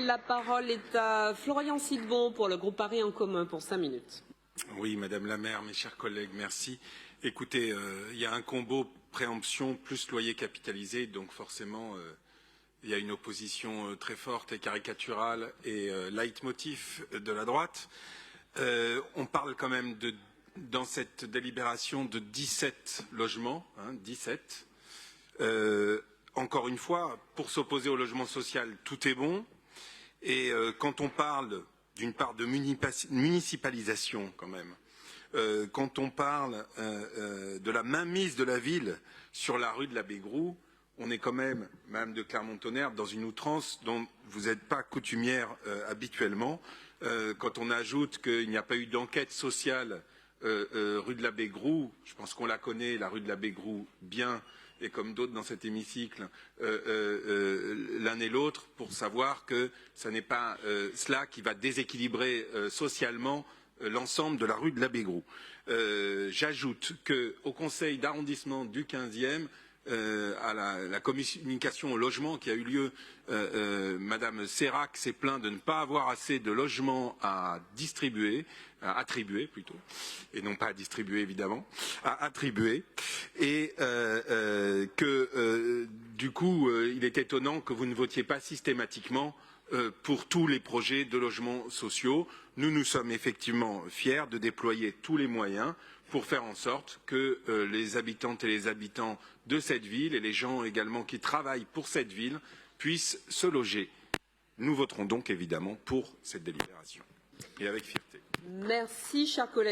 La parole est à Florian Silbon pour le groupe Paris en commun pour 5 minutes. Oui, Madame la maire, mes chers collègues, merci. Écoutez, il y a un combo préemption plus loyer capitalisé, donc forcément, il y a une opposition très forte et caricaturale et leitmotiv de la droite. On parle quand même dans cette délibération de 17 logements, 17. Encore une fois, pour s'opposer au logement social, tout est bon. Et quand on parle d'une part de municipalisation quand même, quand on parle de la mainmise de la ville sur la rue de l'Abbé Groux, on est quand même, Madame de Clermont-Tonnerre, dans une outrance dont vous n'êtes pas coutumière habituellement. Quand on ajoute qu'il n'y a pas eu d'enquête sociale rue de l'Abbé Groux, je pense qu'on la connaît, la rue de l'Abbé Groux, bien, et comme d'autres dans cet hémicycle, l'un et l'autre, pour savoir que ce n'est pas cela qui va déséquilibrer socialement l'ensemble de la rue de l'Abbé Groux. J'ajoute qu'au conseil d'arrondissement du 15e, à la communication au logement qui a eu lieu, Madame Serac s'est plaint de ne pas avoir assez de logements à distribuer, à attribuer plutôt, et non pas à distribuer évidemment, à attribuer, et que du coup il est étonnant que vous ne votiez pas systématiquement pour tous les projets de logements sociaux. Nous sommes effectivement fiers de déployer tous les moyens pour faire en sorte que les habitantes et les habitants de cette ville et les gens également qui travaillent pour cette ville puissent se loger. Nous voterons donc évidemment pour cette délibération et avec fierté. Merci, chers collègues.